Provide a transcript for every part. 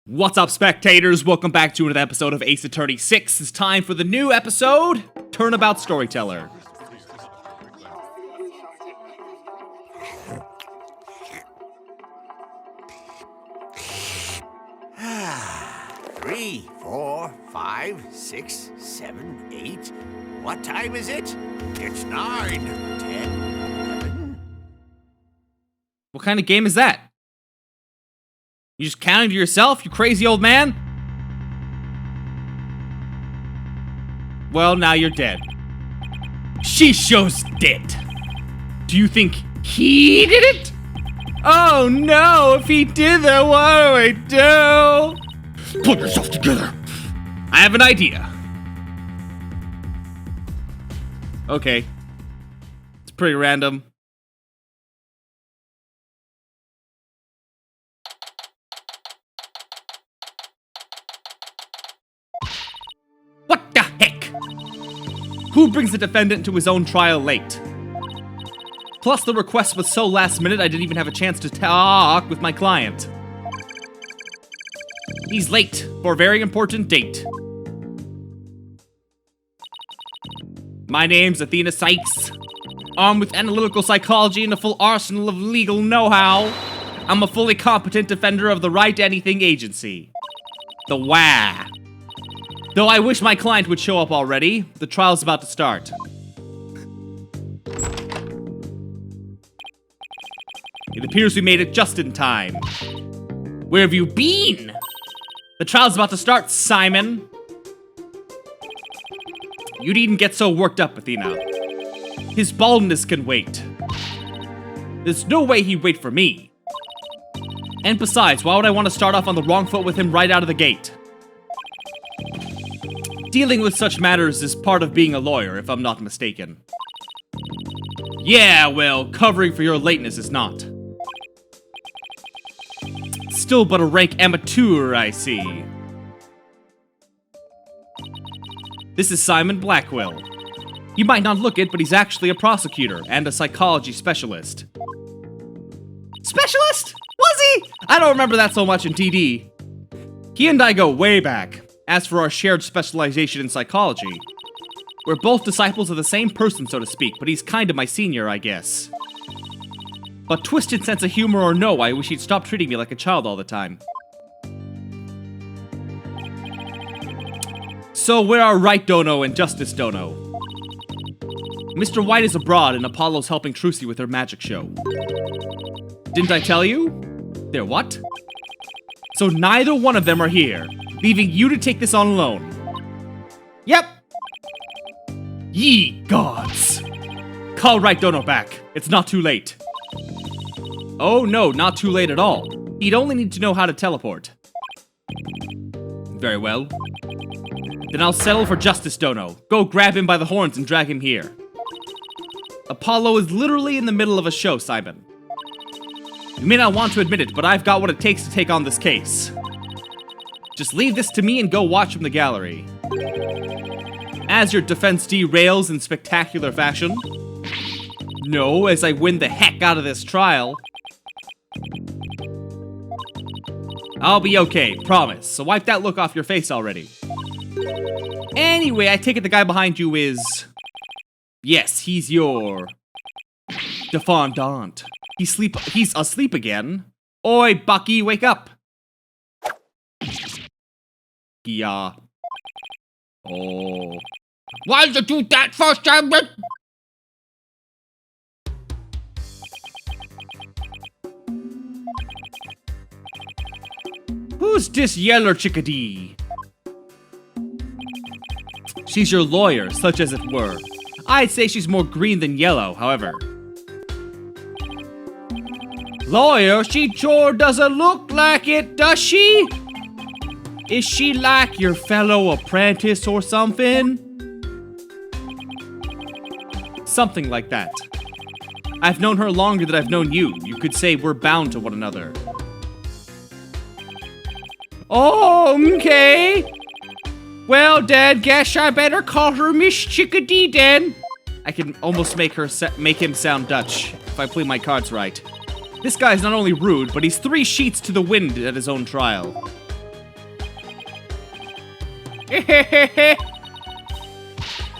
What's up, spectators? Welcome back to another episode of Ace Attorney 6. It's time for the new episode, Turnabout Storyteller. Three, 4, 5, 6, 7, 8. What time is it? It's 9, 10, 11. What kind of game is that? You just counting to yourself, you crazy old man? Well, now you're dead. Shisho's dead. Do you think he did it? Oh no, if he did that, what do I do? Put yourself together. I have an idea. Okay. It's pretty random. What the heck? Who brings the defendant to his own trial late? Plus, the request was so last minute I didn't even have a chance to talk with my client. He's late for a very important date. My name's Athena Sykes. Armed with analytical psychology and a full arsenal of legal know-how, I'm a fully competent defender of the Right Anything Agency. The WA. Though I wish my client would show up already, the trial's about to start. It appears we made it just in time. Where have you been? The trial's about to start, Simon. You needn't get so worked up, Athena. His baldness can wait. There's no way he'd wait for me. And besides, why would I want to start off on the wrong foot with him right out of the gate? Dealing with such matters is part of being a lawyer, if I'm not mistaken. Yeah, well, covering for your lateness is not. Still but a rank amateur, I see. This is Simon Blackwell. You might not look it, but he's actually a prosecutor and a psychology specialist. Specialist? Was he? I don't remember that so much in TD. He and I go way back. As for our shared specialization in psychology, we're both disciples of the same person, so to speak, but he's kind of my senior, I guess. But twisted sense of humor or no, I wish he'd stop treating me like a child all the time. So where are Wright Dono and Justice Dono? Mr. White is abroad and Apollo's helping Trucy with her magic show. Didn't I tell you? They're what? So neither one of them are here, leaving you to take this on alone. Yep. Ye gods. Call Wright Dono back. It's not too late. Oh no, not too late at all. He'd only need to know how to teleport. Very well. Then I'll settle for Justice Dono. Go grab him by the horns and drag him here. Apollo is literally in the middle of a show, Simon. You may not want to admit it, but I've got what it takes to take on this case. Just leave this to me and go watch from the gallery. As your defense derails in spectacular fashion. No, as I win the heck out of this trial. I'll be okay, promise. So wipe that look off your face already. Anyway, I take it the guy behind you is... Yes, he's your... Defendant. He's asleep again. Oi, Bucky, wake up. Yeah. Oh. Why did you do that first time? Who's this yeller chickadee? She's your lawyer, such as it were. I'd say she's more green than yellow, however. Lawyer, she sure doesn't look like it, does she? Is she like your fellow apprentice or something? Something like that. I've known her longer than I've known you. You could say we're bound to one another. Oh, okay. Well, Dad, guess I better call her Miss Chickadee then. I can almost make him sound Dutch, if I play my cards right. This guy's not only rude, but he's 3 sheets to the wind at his own trial.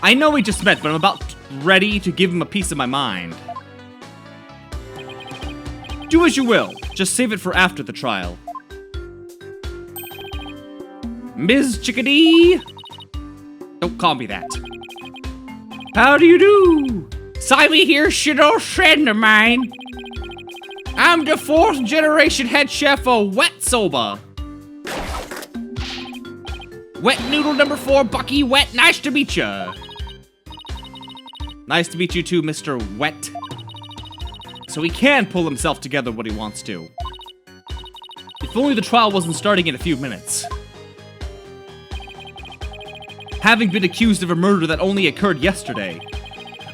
I know we just met, but I'm about ready to give him a piece of my mind. Do as you will. Just save it for after the trial. Ms. Chickadee! Don't call me that. How do you do? Simon here, shit old friend of mine. I'm the 4th generation head chef of Wet Soba. Wet noodle number 4, Bucky Wet, nice to meet ya. Nice to meet you too, Mr. Wet. So he can pull himself together when he wants to. If only the trial wasn't starting in a few minutes. Having been accused of a murder that only occurred yesterday,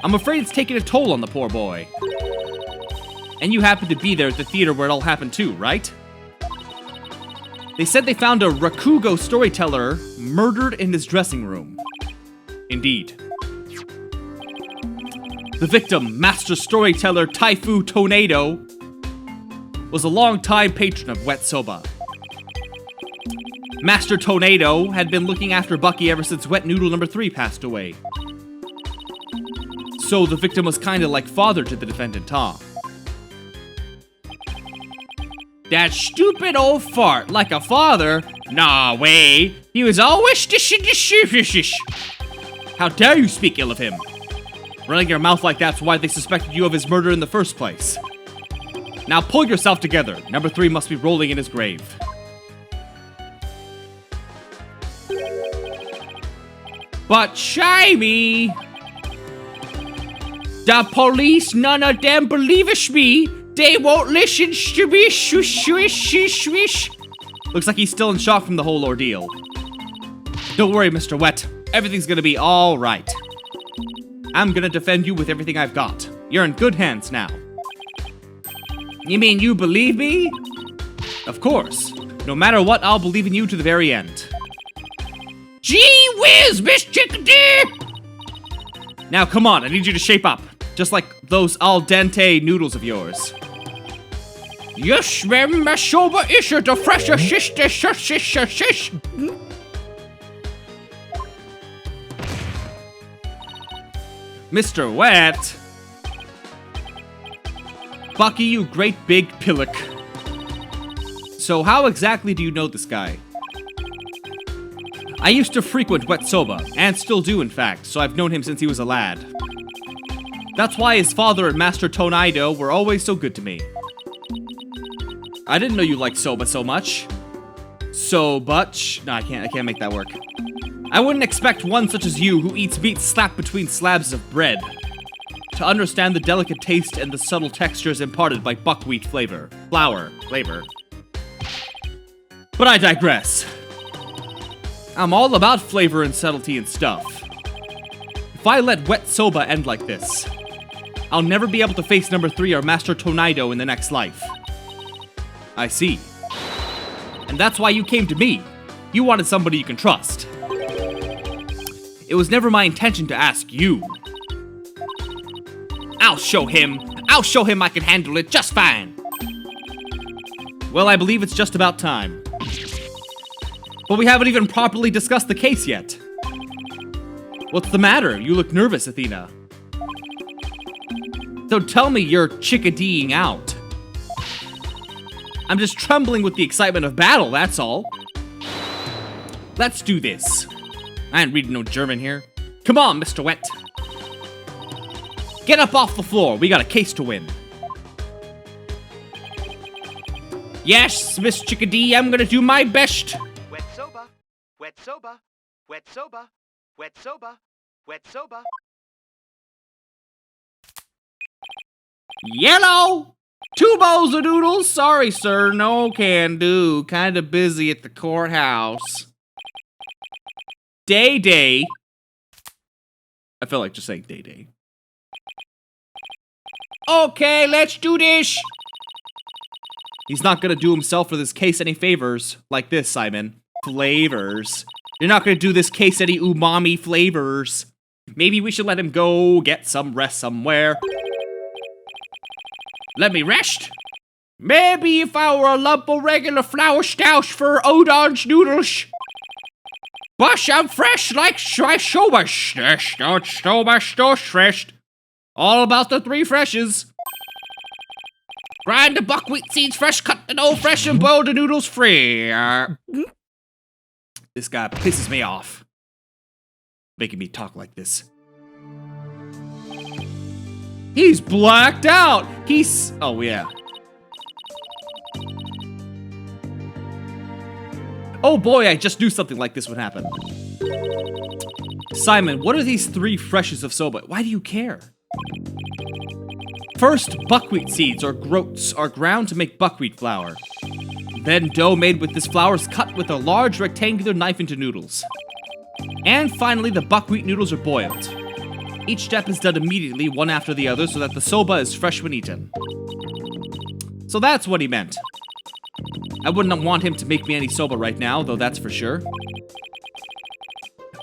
I'm afraid it's taken a toll on the poor boy. And you happened to be there at the theater where it all happened too, right? They said they found a Rakugo storyteller murdered in his dressing room. Indeed. The victim, Master Storyteller Taifu Tornado, was a long-time patron of Wet Soba. Master Tornado had been looking after Bucky ever since Wet Noodle number 3 passed away. So the victim was kinda like father to the defendant, huh? That stupid old fart, like a father? Nah, way. He was always dish. How dare you speak ill of him? Running your mouth like that's why they suspected you of his murder in the first place. Now pull yourself together. Number 3 must be rolling in his grave. But Shimey! The police, none of them believish me. They won't listen to me. Swish. Looks like he's still in shock from the whole ordeal. Don't worry, Mr. Wet. Everything's gonna be all right. I'm gonna defend you with everything I've got. You're in good hands now. You mean you believe me? Of course. No matter what, I'll believe in you to the very end. Gee whiz, Miss Chickadee! Now come on, I need you to shape up. Just like those al dente noodles of yours. Yes, ma'am, my soba is the fresher shish. Mr. Wet. Bucky, you great big pillock. So how exactly do you know this guy? I used to frequent Wet Soba, and still do in fact, so I've known him since he was a lad. That's why his father and Master Tornado were always so good to me. I didn't know you liked soba so much. No, I can't make that work. I wouldn't expect one such as you, who eats meat slapped between slabs of bread, to understand the delicate taste and the subtle textures imparted by buckwheat flour flavor. But I digress. I'm all about flavor and subtlety and stuff. If I let Wet Soba end like this, I'll never be able to face number 3 or Master Tornado in the next life. I see. And that's why you came to me. You wanted somebody you can trust. It was never my intention to ask you. I'll show him I can handle it just fine. Well, I believe it's just about time. But we haven't even properly discussed the case yet. What's the matter? You look nervous, Athena. Don't tell me you're chickadeeing out. I'm just trembling with the excitement of battle, that's all. Let's do this. I ain't reading no German here. Come on, Mr. Wet. Get up off the floor. We got a case to win. Yes, Miss Chickadee, I'm gonna do my best. Wet soba, wet soba, wet soba, wet soba, wet soba. Yellow! 2 bowls of noodles. Sorry, sir. No can do. Kinda busy at the courthouse. Day. I feel like just saying day. Okay, let's do this. He's not gonna do himself or this case any favors. Like this, Simon. Flavors. You're not gonna do this case any umami flavors. Maybe we should let him go get some rest somewhere. Let me rest? Maybe if I were a lump of regular flour stoush for Odon's noodles. Boss, I'm fresh like soba fresh. All about the 3 freshes. Grind the buckwheat seeds fresh, cut the dough fresh, and boil the noodles free. This guy pisses me off. Making me talk like this. He's blacked out. Oh yeah. Oh boy, I just knew something like this would happen. Simon, what are these 3 freshes of soba? Why do you care? First, buckwheat seeds, or groats, are ground to make buckwheat flour. Then dough made with this flour is cut with a large rectangular knife into noodles. And finally, the buckwheat noodles are boiled. Each step is done immediately, one after the other, so that the soba is fresh when eaten. So that's what he meant. I wouldn't want him to make me any soba right now, though that's for sure.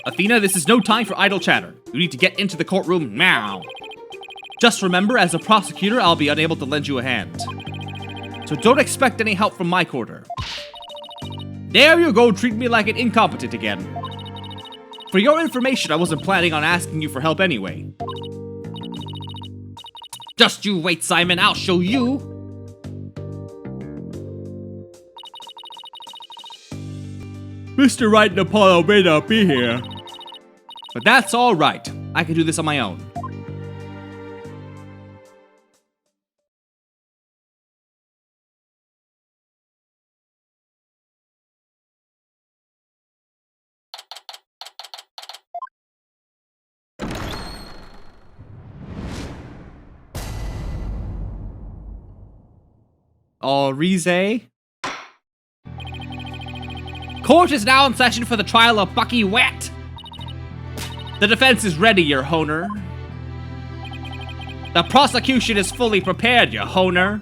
Athena, this is no time for idle chatter. You need to get into the courtroom now. Just remember, as a prosecutor, I'll be unable to lend you a hand. So don't expect any help from my quarter. There you go, treat me like an incompetent again. For your information, I wasn't planning on asking you for help anyway. Just you wait, Simon, I'll show you. Mr. Wright and Apollo may not be here. But that's all right. I can do this on my own. All Rize. Court is now in session for the trial of Bucky Wet. The defense is ready, Your Honor. The prosecution is fully prepared, Your Honor.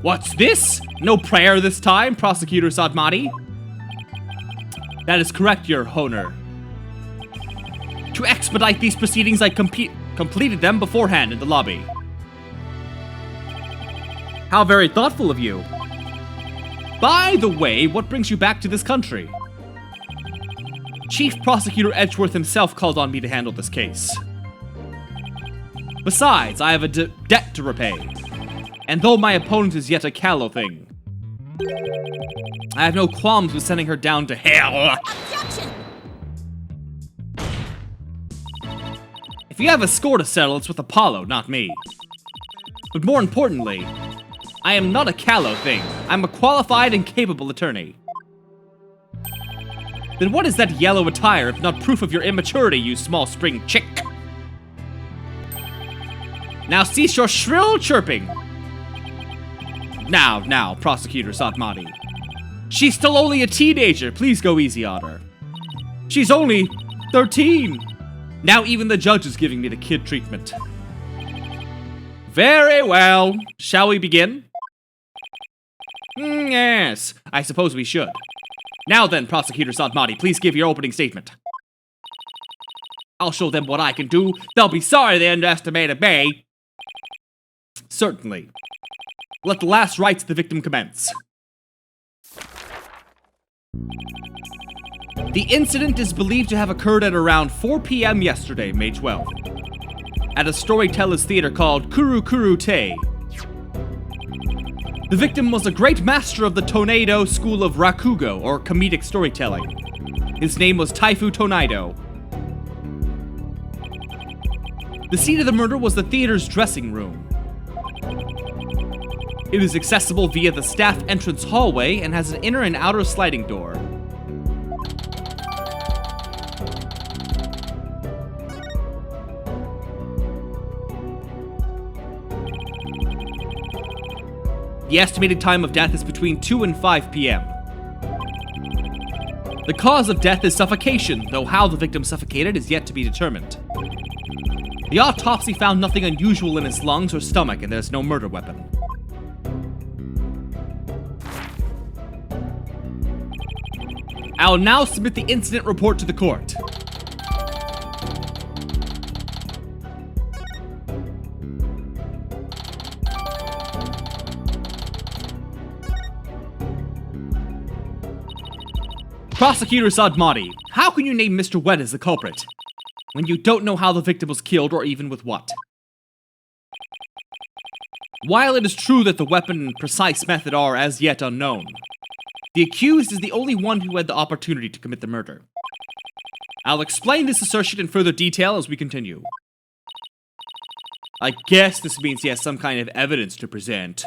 What's this? No prayer this time, Prosecutor Sadmati? That is correct, Your Honor. To expedite these proceedings, I completed them beforehand in the lobby. How very thoughtful of you. By the way, what brings you back to this country? Chief Prosecutor Edgeworth himself called on me to handle this case. Besides, I have a debt to repay. And though my opponent is yet a callow thing, I have no qualms with sending her down to hell. Objection! If you have a score to settle, it's with Apollo, not me. But more importantly, I am not a callow thing. I'm a qualified and capable attorney. Then what is that yellow attire if not proof of your immaturity, you small spring chick? Now cease your shrill chirping. Now, Prosecutor Satmati. She's still only a teenager. Please go easy on her. She's only 13. Now even the judge is giving me the kid treatment. Very well. Shall we begin? Yes, I suppose we should. Now then, Prosecutor Sadmati, please give your opening statement. I'll show them what I can do. They'll be sorry they underestimated me. Certainly. Let the last rites of the victim commence. The incident is believed to have occurred at around 4 p.m. yesterday, May 12th, at a Storyteller's theater called Kuru Kuru Te. The victim was a great master of the Tornado school of Rakugo, or comedic storytelling. His name was Taifu Tonaido. The scene of the murder was the theater's dressing room. It is accessible via the staff entrance hallway and has an inner and outer sliding door. The estimated time of death is between 2 and 5 p.m. The cause of death is suffocation, though how the victim suffocated is yet to be determined. The autopsy found nothing unusual in his lungs or stomach, and there's no murder weapon. I will now submit the incident report to the court. Prosecutor Sadmati, how can you name Mr. Wet as the culprit when you don't know how the victim was killed or even with what? While it is true that the weapon and precise method are as yet unknown, the accused is the only one who had the opportunity to commit the murder. I'll explain this assertion in further detail as we continue. I guess this means he has some kind of evidence to present.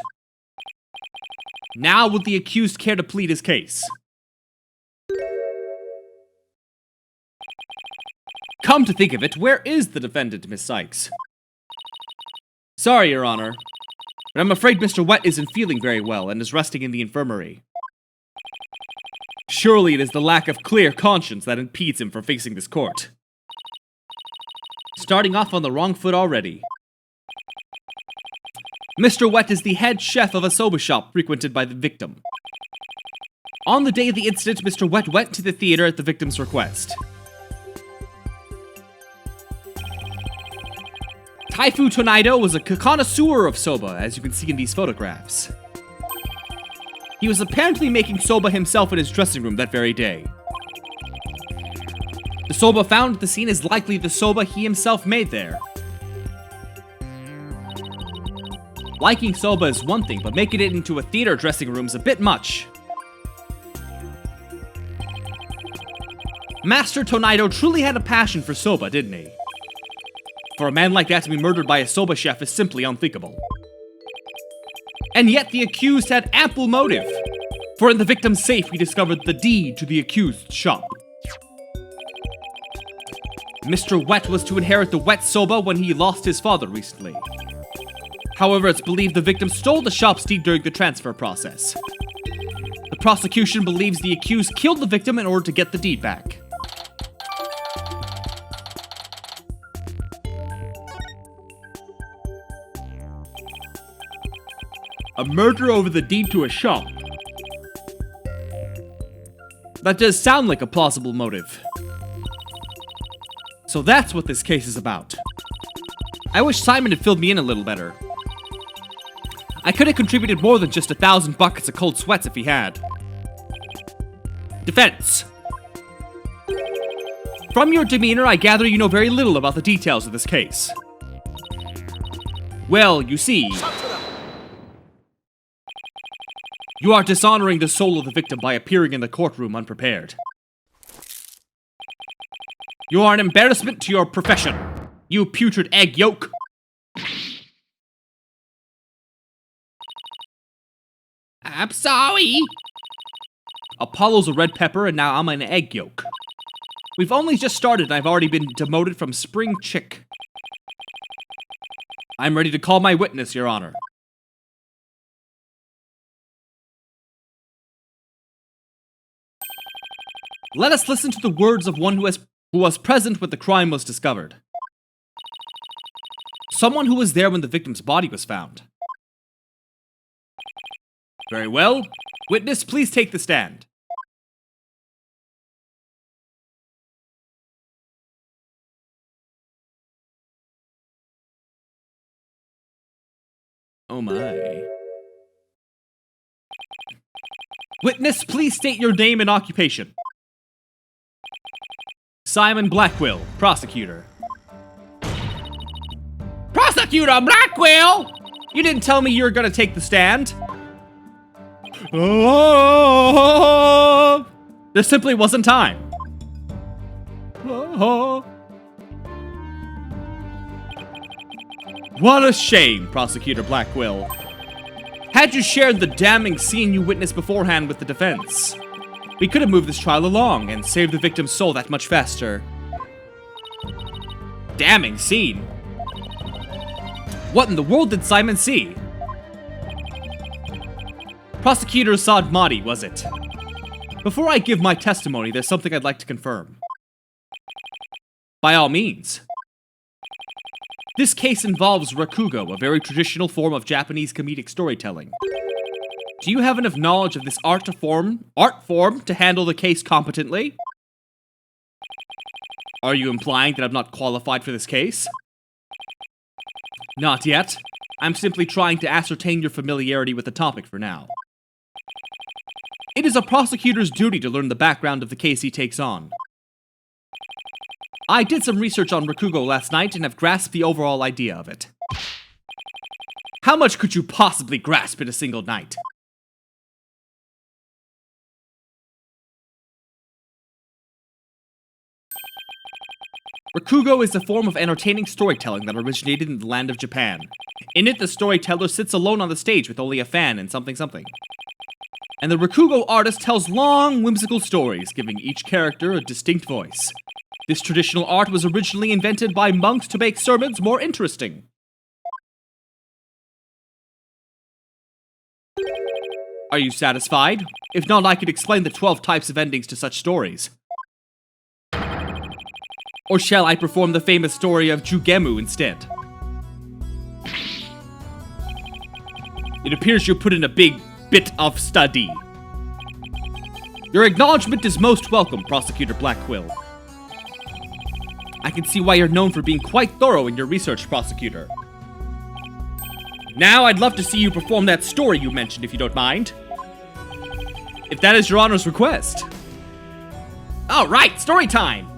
Now, would the accused care to plead his case? Come to think of it, where is the defendant, Miss Sykes? Sorry, Your Honor, but I'm afraid Mr. Wet isn't feeling very well and is resting in the infirmary. Surely it is the lack of clear conscience that impedes him from facing this court. Starting off on the wrong foot already. Mr. Wet is the head chef of a soba shop frequented by the victim. On the day of the incident, Mr. Wet went to the theater at the victim's request. Taifu Tonaido was a connoisseur of soba, as you can see in these photographs. He was apparently making soba himself in his dressing room that very day. The soba found at the scene is likely the soba he himself made there. Liking soba is one thing, but making it into a theater dressing room is a bit much. Master Tonaido truly had a passion for soba, didn't he? For a man like that to be murdered by a soba chef is simply unthinkable. And yet the accused had ample motive, for in the victim's safe we discovered the deed to the accused's shop. Mr. Wet was to inherit the wet soba when he lost his father recently. However, it's believed the victim stole the shop's deed during the transfer process. The prosecution believes the accused killed the victim in order to get the deed back. A murder over the deed to a shop. That does sound like a plausible motive. So that's what this case is about. I wish Simon had filled me in a little better. I could have contributed more than just 1,000 buckets of cold sweats if he had. Defense. From your demeanor, I gather you know very little about the details of this case. Well, you see, you are dishonoring the soul of the victim by appearing in the courtroom unprepared. You are an embarrassment to your profession, you putrid egg yolk. I'm sorry. Apollo's a red pepper and now I'm an egg yolk. We've only just started and I've already been demoted from spring chick. I'm ready to call my witness, Your Honor. Let us listen to the words of one who was present when the crime was discovered. Someone who was there when the victim's body was found. Very well. Witness, please take the stand. Oh my. Witness, please state your name and occupation. Simon Blackwell, prosecutor. Prosecutor Blackwell! You didn't tell me you were gonna take the stand. There simply wasn't time. What a shame, Prosecutor Blackwell. Had you shared the damning scene you witnessed beforehand with the defense, we could have moved this trial along and saved the victim's soul that much faster. Damning scene? What in the world did Simon see? Prosecutor Sadmati, was it? Before I give my testimony, there's something I'd like to confirm. By all means. This case involves rakugo, a very traditional form of Japanese comedic storytelling. Do you have enough knowledge of this art form to handle the case competently? Are you implying that I'm not qualified for this case? Not yet. I'm simply trying to ascertain your familiarity with the topic for now. It is a prosecutor's duty to learn the background of the case he takes on. I did some research on Rakugo last night and have grasped the overall idea of it. How much could you possibly grasp in a single night? Rakugo is a form of entertaining storytelling that originated in the land of Japan. In it, the storyteller sits alone on the stage with only a fan and something something. And the Rakugo artist tells long, whimsical stories, giving each character a distinct voice. This traditional art was originally invented by monks to make sermons more interesting. Are you satisfied? If not, I could explain the 12 types of endings to such stories. Or shall I perform the famous story of Jugemu instead? It appears you put in a big bit of study. Your acknowledgement is most welcome, Prosecutor Blackquill. I can see why you're known for being quite thorough in your research, Prosecutor. Now I'd love to see you perform that story you mentioned, if you don't mind. If that is your Honor's request. Alright, story time!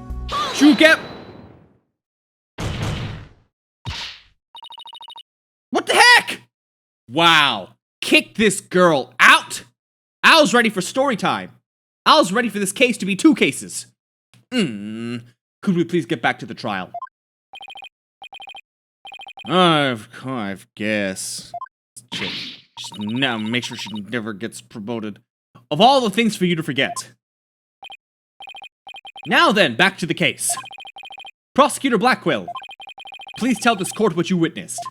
What the heck? Wow. Kick this girl out? I was ready for story time. I was ready for this case to be 2 cases. Could we please get back to the trial? I guess. Just now make sure she never gets promoted. Of all the things for you to forget. Now then, back to the case. Prosecutor Blackquill, please tell this court what you witnessed.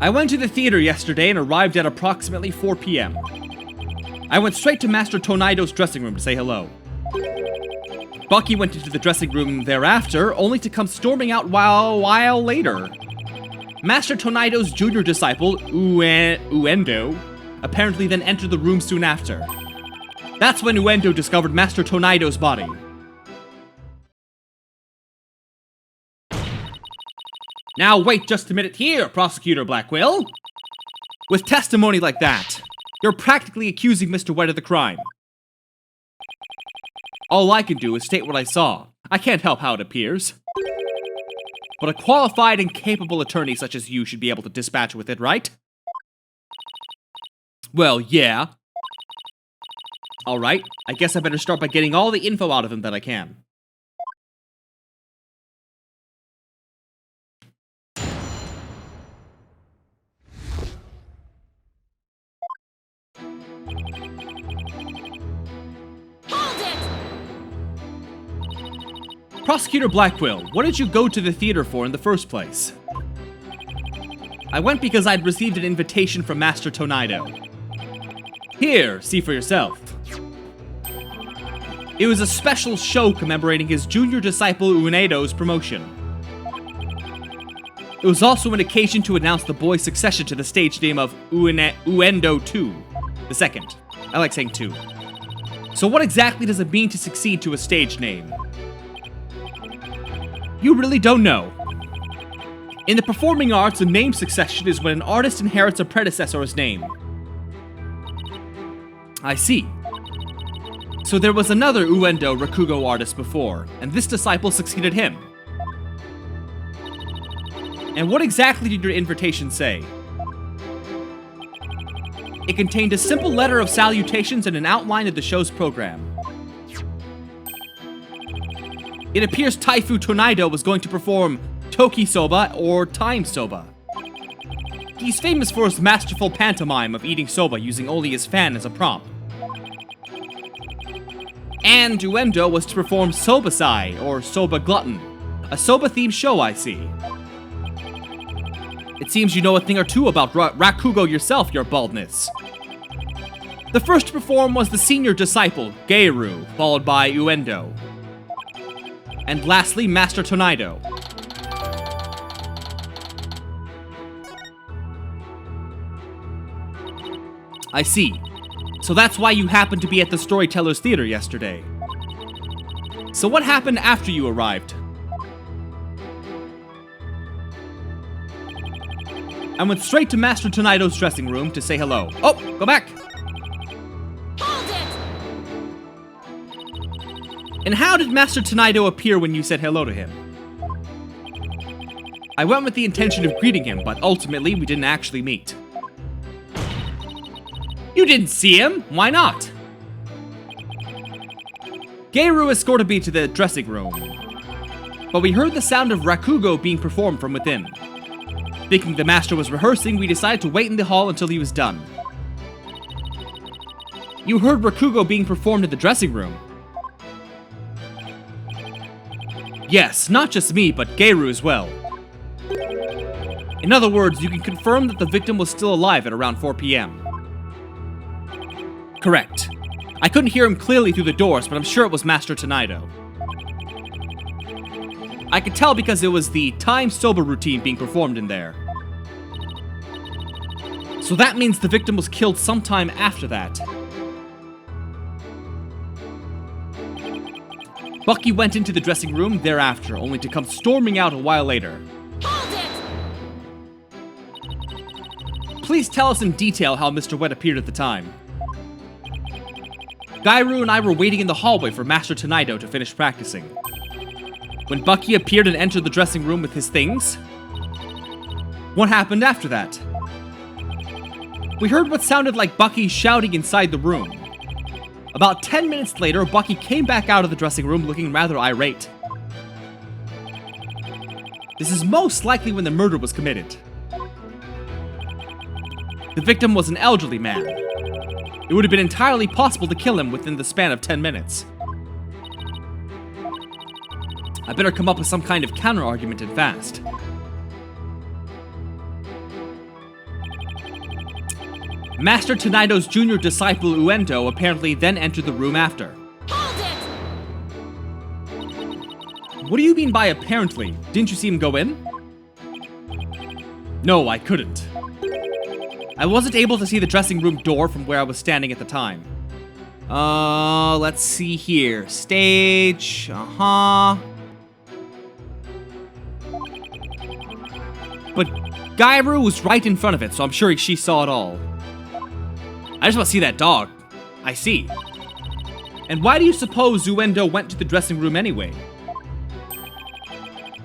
I went to the theater yesterday and arrived at approximately 4 p.m. I went straight to Master Tonaido's dressing room to say hello. Bucky went into the dressing room thereafter, only to come storming out a while later. Master Tonaido's junior disciple, Uendo, apparently then entered the room soon after. That's when Uendo discovered Master Tonaido's body. Now wait just a minute here, Prosecutor Blackquill. With testimony like that, you're practically accusing Mr. White of the crime. All I can do is state what I saw. I can't help how it appears. But a qualified and capable attorney such as you should be able to dispatch with it, right? Well, yeah. Alright, I guess I better start by getting all the info out of him that I can. Prosecutor Blackquill, what did you go to the theater for in the first place? I went because I'd received an invitation from Master Tonaido. Here, see for yourself. It was a special show commemorating his junior disciple Uendo's promotion. It was also an occasion to announce the boy's succession to the stage name of Uendo II, the second. I like saying 2. So what exactly does it mean to succeed to a stage name? You really don't know. In the performing arts, a name succession is when an artist inherits a predecessor's name. I see. So there was another Uendo Rakugo artist before, and this disciple succeeded him. And what exactly did your invitation say? It contained a simple letter of salutations and an outline of the show's program. It appears Taifu Tonaido was going to perform Toki Soba or Time Soba. He's famous for his masterful pantomime of eating soba using only his fan as a prop. And Uendo was to perform Sobasai or Soba Glutton, a soba-themed show I see. It seems you know a thing or two about Rakugo yourself, your baldness. The first to perform was the senior disciple, Geiru, followed by Uendo. And lastly, Master Tonaido. I see. So that's why you happened to be at the Storyteller's Theater yesterday. So what happened after you arrived? I went straight to Master Tonaido's dressing room to say hello. Oh, go back! Hold it! And how did Master Tonaido appear when you said hello to him? I went with the intention of greeting him, but ultimately we didn't actually meet. You didn't see him? Why not? Geiru escorted me to the dressing room, but we heard the sound of rakugo being performed from within. Thinking the master was rehearsing, we decided to wait in the hall until he was done. You heard rakugo being performed in the dressing room? Yes, not just me, but Geiru as well. In other words, you can confirm that the victim was still alive at around 4 p.m. Correct. I couldn't hear him clearly through the doors, but I'm sure it was Master Tonaido. I could tell because it was the time soba routine being performed in there. So that means the victim was killed sometime after that. Bucky went into the dressing room thereafter, only to come storming out a while later. Hold it! Please tell us in detail how Mr. Wet appeared at the time. Geiru and I were waiting in the hallway for Master Tonaido to finish practicing. When Bucky appeared and entered the dressing room with his things, what happened after that? We heard what sounded like Bucky shouting inside the room. About 10 minutes later, Bucky came back out of the dressing room looking rather irate. This is most likely when the murder was committed. The victim was an elderly man. It would have been entirely possible to kill him within the span of 10 minutes. I better come up with some kind of counter-argument and fast. Master Tonaido's junior disciple Uendo apparently then entered the room after. Hold it! What do you mean by apparently? Didn't you see him go in? No, I couldn't. I wasn't able to see the dressing room door from where I was standing at the time. Let's see here. Stage, But Geiru was right in front of it, so I'm sure she saw it all. I just want to see that dog. I see. And why do you suppose Uendo went to the dressing room anyway?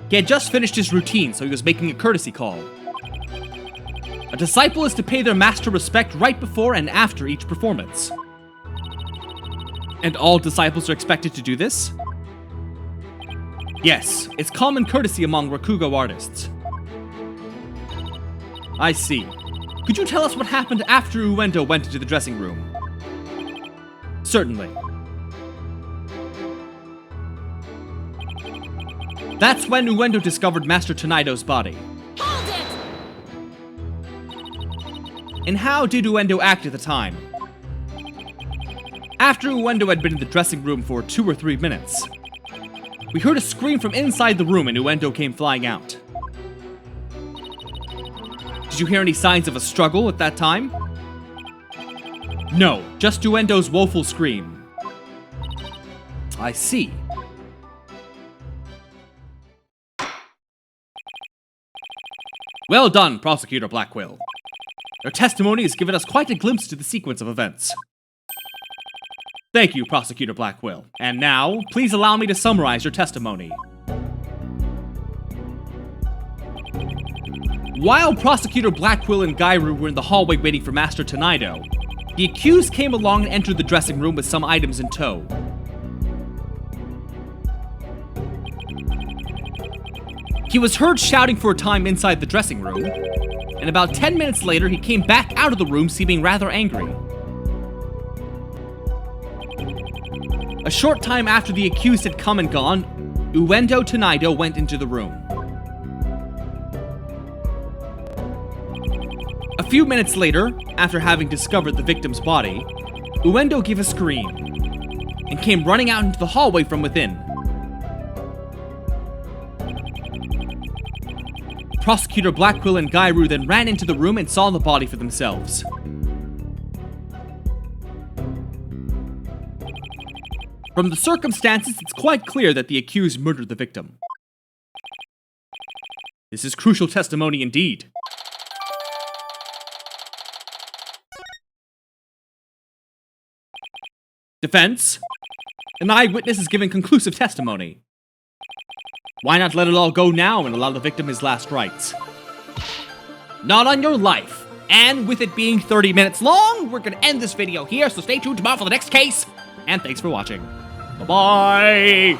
He had just finished his routine, so he was making a courtesy call. A disciple is to pay their master respect right before and after each performance. And all disciples are expected to do this? Yes, it's common courtesy among rakugo artists. I see. Could you tell us what happened after Uendo went into the dressing room? Certainly. That's when Uendo discovered Master Tonaido's body. Hold it! And how did Uendo act at the time? After Uendo had been in the dressing room for 2 or 3 minutes, we heard a scream from inside the room and Uendo came flying out. Did you hear any signs of a struggle at that time? No, just Uendo's woeful scream. I see. Well done, Prosecutor Blackquill. Your testimony has given us quite a glimpse to the sequence of events. Thank you, Prosecutor Blackquill. And now, please allow me to summarize your testimony. While Prosecutor Blackquill and Geiru were in the hallway waiting for Master Tonaido, the accused came along and entered the dressing room with some items in tow. He was heard shouting for a time inside the dressing room, and about 10 minutes later he came back out of the room seeming rather angry. A short time after the accused had come and gone, Uendo Tonaido went into the room. A few minutes later, after having discovered the victim's body, Uendo gave a scream and came running out into the hallway from within. Prosecutor Blackquill and Geiru then ran into the room and saw the body for themselves. From the circumstances, it's quite clear that the accused murdered the victim. This is crucial testimony indeed. Defense. An eyewitness is giving conclusive testimony. Why not let it all go now and allow the victim his last rites? Not on your life. And with it being 30 minutes long, we're gonna end this video here, so stay tuned tomorrow for the next case. And thanks for watching. Bye-bye!